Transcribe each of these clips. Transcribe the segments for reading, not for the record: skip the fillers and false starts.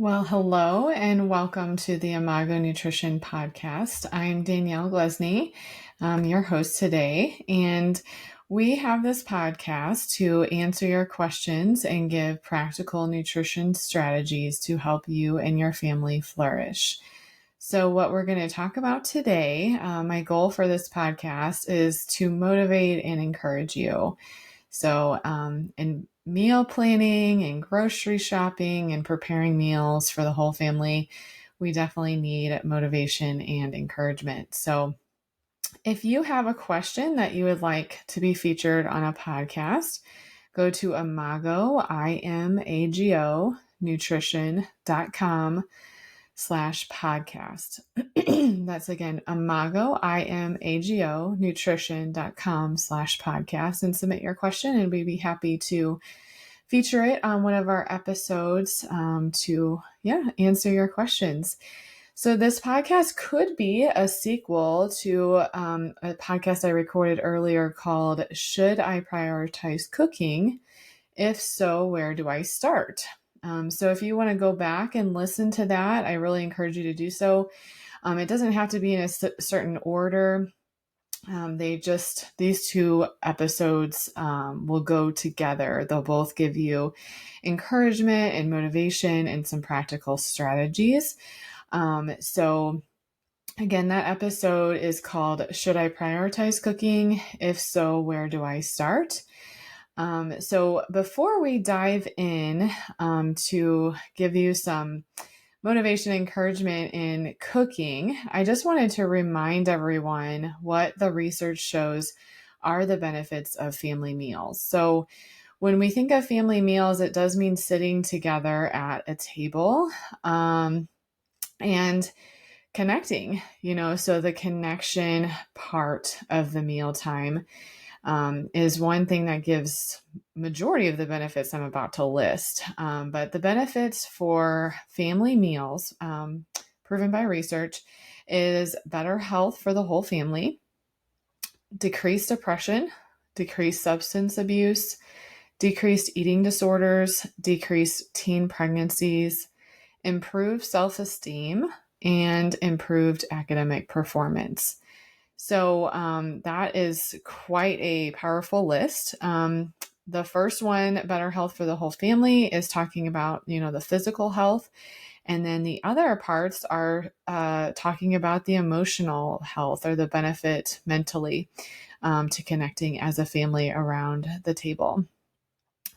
Well, hello and welcome to the Imago Nutrition Podcast. I'm Danielle Glesney, your host today, and we have this podcast to answer your questions and give practical nutrition strategies to help you and your family flourish. So, what we're going to talk about today, my goal for this podcast is to motivate and encourage you. So, in meal planning and grocery shopping and preparing meals for the whole family, we definitely need motivation and encouragement. So, if you have a question that you would like to be featured on a podcast, go to imago nutrition.com/podcast. That's again, imago nutrition.com/podcast, and submit your question and we'd be happy to feature it on one of our episodes to answer your questions. So this podcast could be a sequel to a podcast I recorded earlier called Should I Prioritize Cooking? If so, where do I start? So if you want to go back and listen to that, I really encourage you to do so. It doesn't have to be in a certain order. These two episodes will go together. They'll both give you encouragement and motivation and some practical strategies. So again, that episode is called Should I Prioritize Cooking? If so, where do I start? So before we dive in to give you some motivation and encouragement in cooking, I just wanted to remind everyone what the research shows are the benefits of family meals. So when we think of family meals, it does mean sitting together at a table and connecting, so the connection part of the mealtime is one thing that gives majority of the benefits I'm about to list. But the benefits for family meals, proven by research, is better health for the whole family, decreased depression, decreased substance abuse, decreased eating disorders, decreased teen pregnancies, improved self-esteem, and improved academic performance. So that is quite a powerful list. The first one, better health for the whole family, is talking about, the physical health. And then the other parts are talking about the emotional health or the benefit mentally to connecting as a family around the table.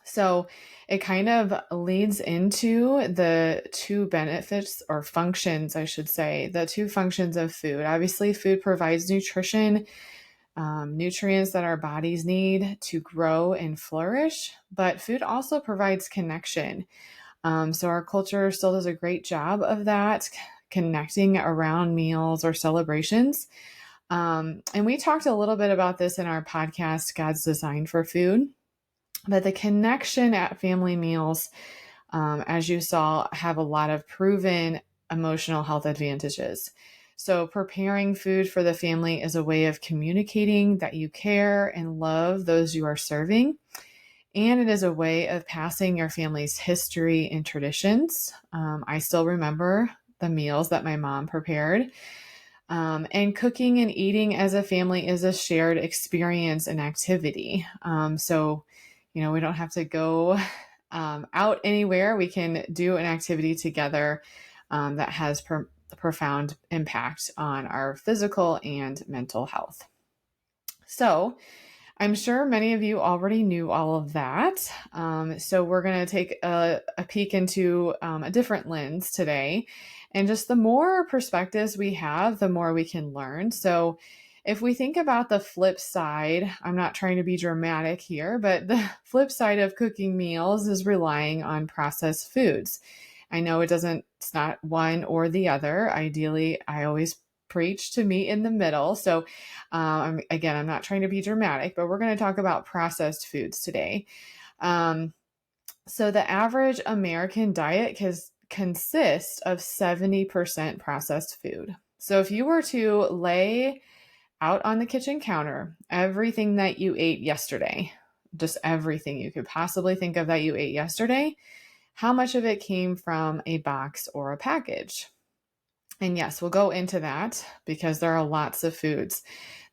So it kind of leads into the two benefits or functions, I should say, the two functions of food. Obviously, food provides nutrition, nutrients that our bodies need to grow and flourish, but food also provides connection. So our culture still does a great job of that, connecting around meals or celebrations. And we talked a little bit about this in our podcast, God's Design for Food. But the connection at family meals, as you saw, have a lot of proven emotional health advantages. So preparing food for the family is a way of communicating that you care and love those you are serving. And it is a way of passing your family's history and traditions. I still remember the meals that my mom prepared. And cooking and eating as a family is a shared experience and activity. So we don't have to go out anywhere. We can do an activity together that has profound impact on our physical and mental health. So I'm sure many of you already knew all of that. So we're going to take a peek into a different lens today. And just the more perspectives we have, the more we can learn. So if we think about the flip side, I'm not trying to be dramatic here, but the flip side of cooking meals is relying on processed foods. I know it's not one or the other. Ideally, I always preach to meet in the middle. So I'm not trying to be dramatic, but we're going to talk about processed foods today. So the average American diet consists of 70% processed food. So if you were to lay out on the kitchen counter everything that you ate yesterday, just everything you could possibly think of that you ate yesterday, how much of it came from a box or a package. And yes, we'll go into that because there are lots of foods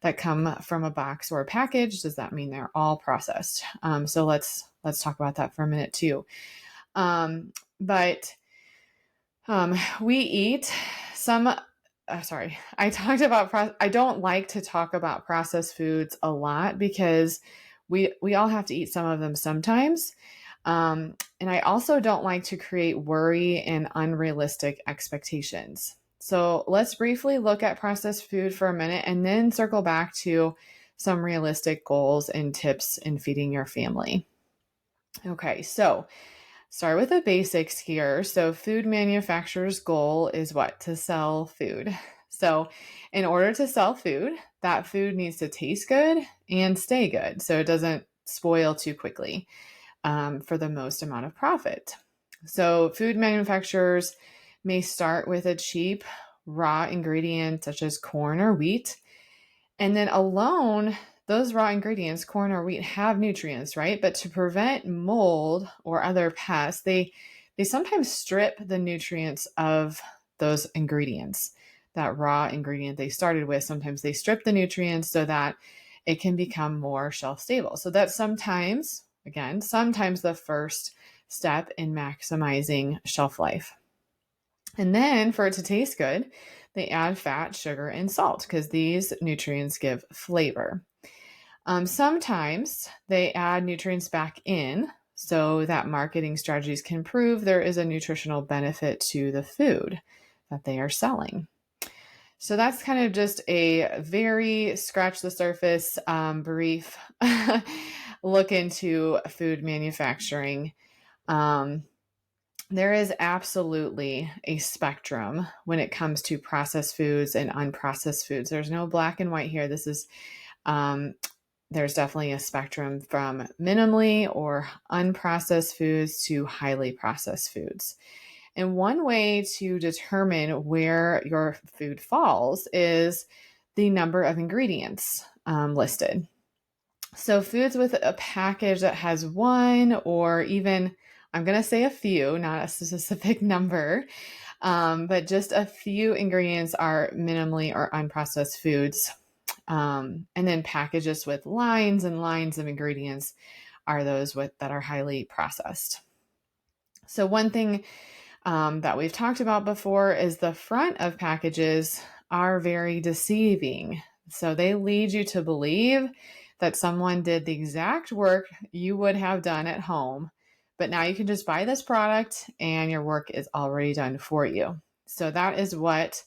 that come from a box or a package. Does that mean they're all processed? So let's talk about that for a minute too. But we eat some. Sorry, I talked about. I don't like to talk about processed foods a lot because we all have to eat some of them sometimes. And I also don't like to create worry and unrealistic expectations. So let's briefly look at processed food for a minute and then circle back to some realistic goals and tips in feeding your family. Okay, so start with the basics here. So food manufacturers' goal is what? To sell food. So in order to sell food, that food needs to taste good and stay good so it doesn't spoil too quickly for the most amount of profit. So food manufacturers may start with a cheap raw ingredient such as corn or wheat. And then alone, those raw ingredients, corn or wheat, have nutrients, right? But to prevent mold or other pests, they sometimes strip the nutrients of those ingredients. That raw ingredient they started with, sometimes they strip the nutrients so that it can become more shelf stable. So that's sometimes the first step in maximizing shelf life. And then for it to taste good, they add fat, sugar, and salt because these nutrients give flavor. Sometimes they add nutrients back in so that marketing strategies can prove there is a nutritional benefit to the food that they are selling. So that's kind of just a very scratch the surface, brief look into food manufacturing. There is absolutely a spectrum when it comes to processed foods and unprocessed foods. There's no black and white here. There's definitely a spectrum from minimally or unprocessed foods to highly processed foods. And one way to determine where your food falls is the number of ingredients listed. So foods with a package that has one or even, I'm going to say a few, not a specific number, but just a few ingredients are minimally or unprocessed foods. And then packages with lines and lines of ingredients are those that are highly processed. So one thing that we've talked about before is the front of packages are very deceiving. So they lead you to believe that someone did the exact work you would have done at home, but now you can just buy this product and your work is already done for you. So that is what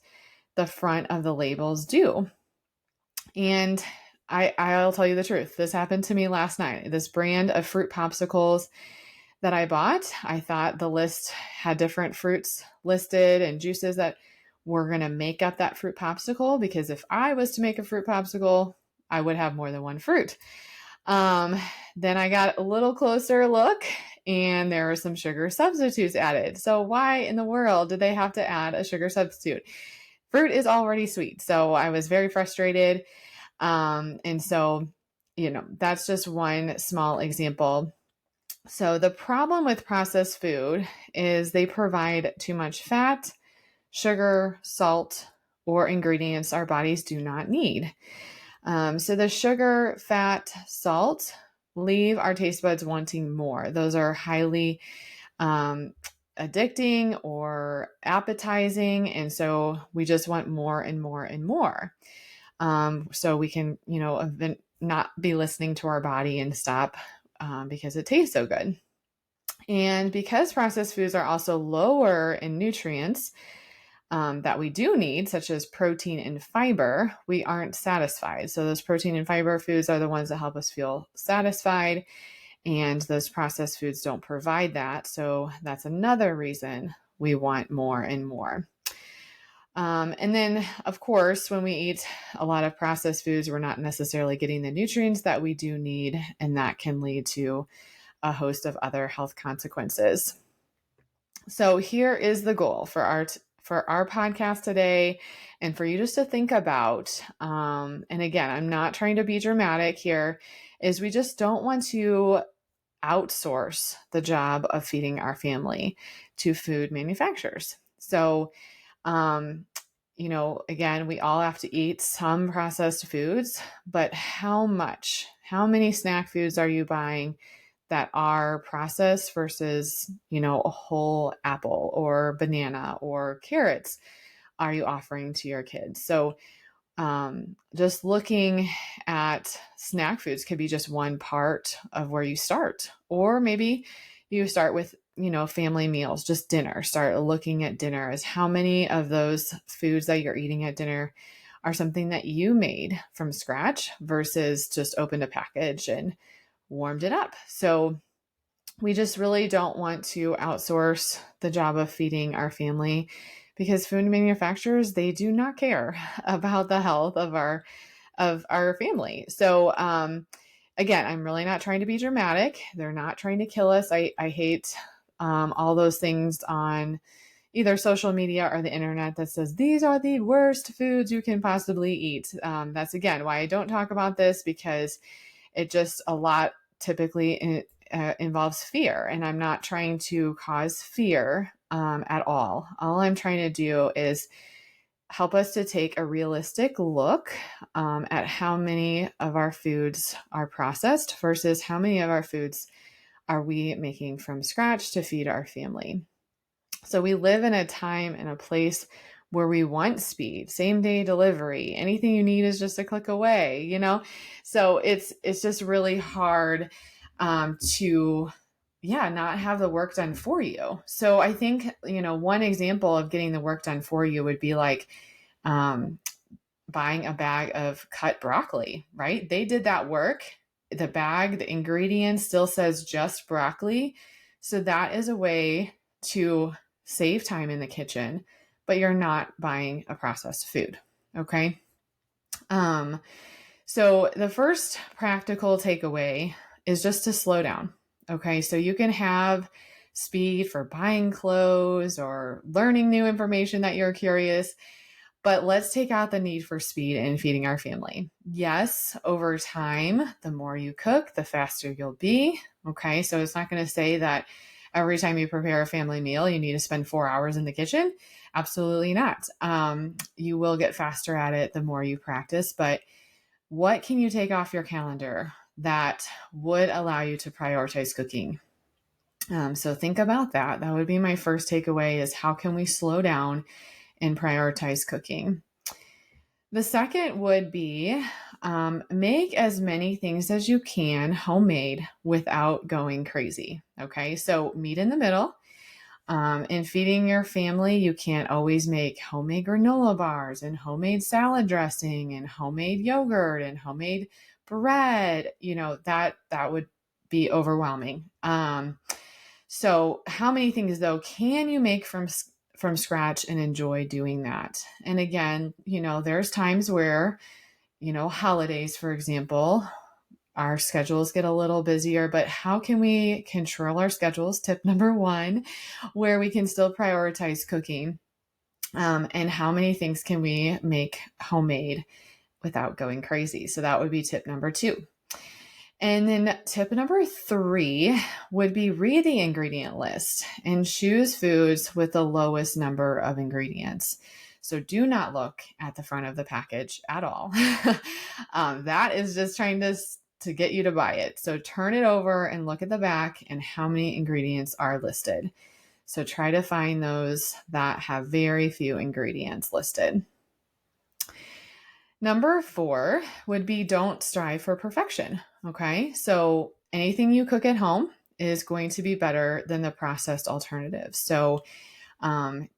the front of the labels do. And I'll tell you the truth. This happened to me last night. This brand of fruit popsicles that I bought, I thought the list had different fruits listed and juices that were going to make up that fruit popsicle, because if I was to make a fruit popsicle, I would have more than one fruit. Then I got a little closer look and there were some sugar substitutes added. So why in the world did they have to add a sugar substitute? Fruit is already sweet. So I was very frustrated. And so, that's just one small example. So the problem with processed food is they provide too much fat, sugar, salt, or ingredients our bodies do not need. So the sugar, fat, salt leave our taste buds wanting more. Those are highly addicting or appetizing. And so we just want more and more and more. So we can, not be listening to our body and stop because it tastes so good. And because processed foods are also lower in nutrients that we do need, such as protein and fiber, we aren't satisfied. So those protein and fiber foods are the ones that help us feel satisfied. And those processed foods don't provide that. So that's another reason we want more and more. And then, of course, when we eat a lot of processed foods, we're not necessarily getting the nutrients that we do need, and that can lead to a host of other health consequences. So here is the goal for our podcast today, and for you just to think about. And again, I'm not trying to be dramatic here. Is we just don't want to outsource the job of feeding our family to food manufacturers. So, um, again, we all have to eat some processed foods, but how much? How many snack foods are you buying that are processed versus, a whole apple or banana or carrots are you offering to your kids? So, just looking at snack foods could be just one part of where you start. Or maybe you start with, family meals, just dinner. Start looking at dinner as how many of those foods that you're eating at dinner are something that you made from scratch versus just opened a package and warmed it up. So we just really don't want to outsource the job of feeding our family because food manufacturers, they do not care about the health of our family. So again, I'm really not trying to be dramatic. They're not trying to kill us. I hate all those things on either social media or the internet that says these are the worst foods you can possibly eat. That's again why I don't talk about this, because it just a lot typically involves fear, and I'm not trying to cause fear at all. All I'm trying to do is help us to take a realistic look at how many of our foods are processed versus how many of our foods are we making from scratch to feed our family. So we live in a time and a place where we want speed, same day delivery. Anything you need is just a click away, So it's just really hard to not have the work done for you. So I think, one example of getting the work done for you would be like um, buying a bag of cut broccoli, right? They did that work. The bag, the ingredient still says just broccoli. So that is a way to save time in the kitchen, but you're not buying a processed food. Okay. So the first practical takeaway is just to slow down. Okay. So you can have speed for buying clothes or learning new information that you're curious, but let's take out the need for speed in feeding our family. Yes, over time, the more you cook, the faster you'll be. Okay. So it's not going to say that every time you prepare a family meal, you need to spend 4 hours in the kitchen. Absolutely not. You will get faster at it the more you practice, but what can you take off your calendar that would allow you to prioritize cooking? So think about that. That would be my first takeaway, is how can we slow down and prioritize cooking? The second would be make as many things as you can homemade without going crazy. Okay, so meet in the middle. In feeding your family, you can't always make homemade granola bars and homemade salad dressing and homemade yogurt and homemade bread. That would be overwhelming. So how many things though can you make from scratch and enjoy doing that? And again, there's times where, holidays, for example, our schedules get a little busier, but how can we control our schedules? Tip number one, where we can still prioritize cooking. And how many things can we make homemade without going crazy? So that would be tip number two. And then tip number three would be read the ingredient list and choose foods with the lowest number of ingredients. So do not look at the front of the package at all. That is just trying to get you to buy it. So turn it over and look at the back and how many ingredients are listed. So try to find those that have very few ingredients listed. Number four would be don't strive for perfection. Okay. So anything you cook at home is going to be better than the processed alternatives. So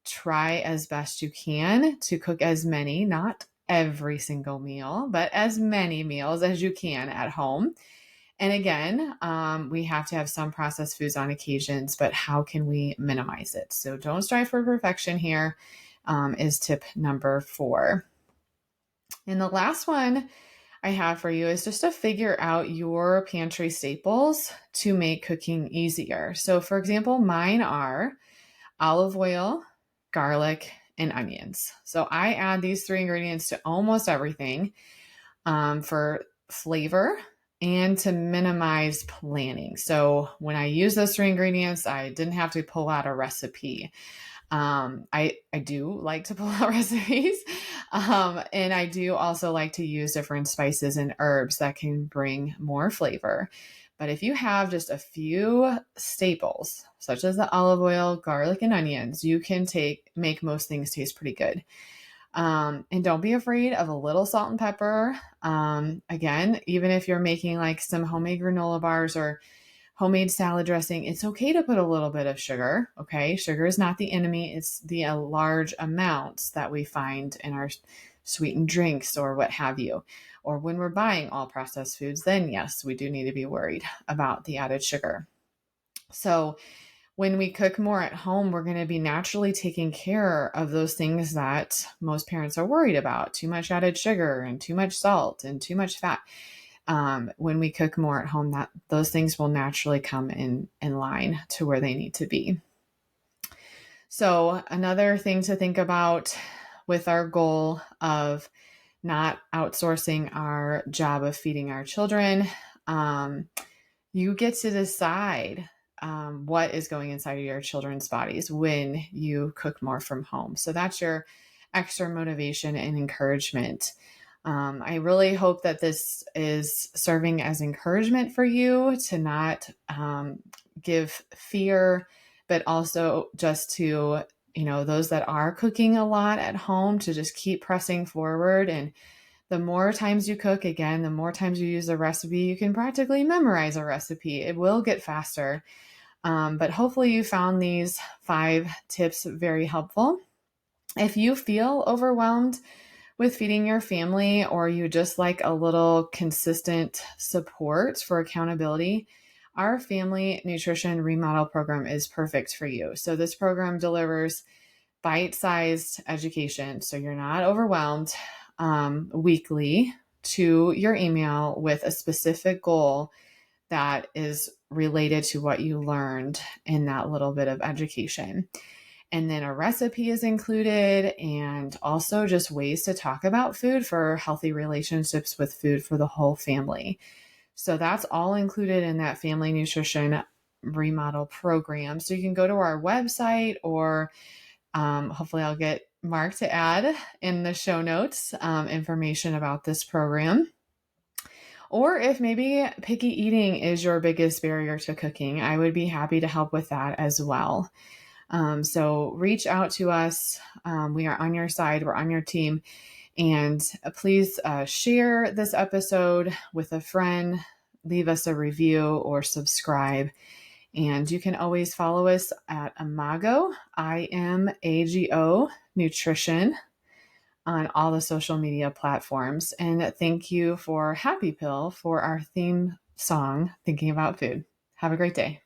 try as best you can to cook as many, not every single meal, but as many meals as you can at home. And again, we have to have some processed foods on occasions, but how can we minimize it? So don't strive for perfection here, is tip number four. And the last one I have for you is just to figure out your pantry staples to make cooking easier. So for example, mine are olive oil, garlic, and onions. So I add these three ingredients to almost everything for flavor and to minimize planning. So when I use those three ingredients, I didn't have to pull out a recipe. I do like to pull out recipes. And I do also like to use different spices and herbs that can bring more flavor. But if you have just a few staples, such as the olive oil, garlic, and onions, you can make most things taste pretty good. And don't be afraid of a little salt and pepper. Again, even if you're making like some homemade granola bars or homemade salad dressing, it's okay to put a little bit of sugar. Okay. Sugar is not the enemy. It's the large amounts that we find in our sweetened drinks or what have you. Or when we're buying all processed foods, then yes, we do need to be worried about the added sugar. So when we cook more at home, we're going to be naturally taking care of those things that most parents are worried about: too much added sugar and too much salt and too much fat. When we cook more at home, that those things will naturally come in line to where they need to be. So another thing to think about with our goal of not outsourcing our job of feeding our children, you get to decide what is going inside of your children's bodies when you cook more from home. So that's your extra motivation and encouragement. I really hope that this is serving as encouragement for you to not give fear, but also just to, those that are cooking a lot at home, to just keep pressing forward. And the more times you cook, again, the more times you use a recipe, you can practically memorize a recipe. It will get faster. But hopefully you found these 5 tips very helpful. If you feel overwhelmed with feeding your family, or you just like a little consistent support for accountability, our family nutrition remodel program is perfect for you. So this program delivers bite-sized education, so you're not overwhelmed, weekly to your email with a specific goal that is related to what you learned in that little bit of education. And then a recipe is included, and also just ways to talk about food for healthy relationships with food for the whole family. So that's all included in that family nutrition remodel program. So you can go to our website, or hopefully I'll get Mark to add in the show notes information about this program. Or if maybe picky eating is your biggest barrier to cooking, I would be happy to help with that as well. So reach out to us. We are on your side. We're on your team. And please share this episode with a friend. Leave us a review or subscribe. And you can always follow us at Imago, IMAGO Nutrition, on all the social media platforms. And thank you for Happy Pill for our theme song, Thinking About Food. Have a great day.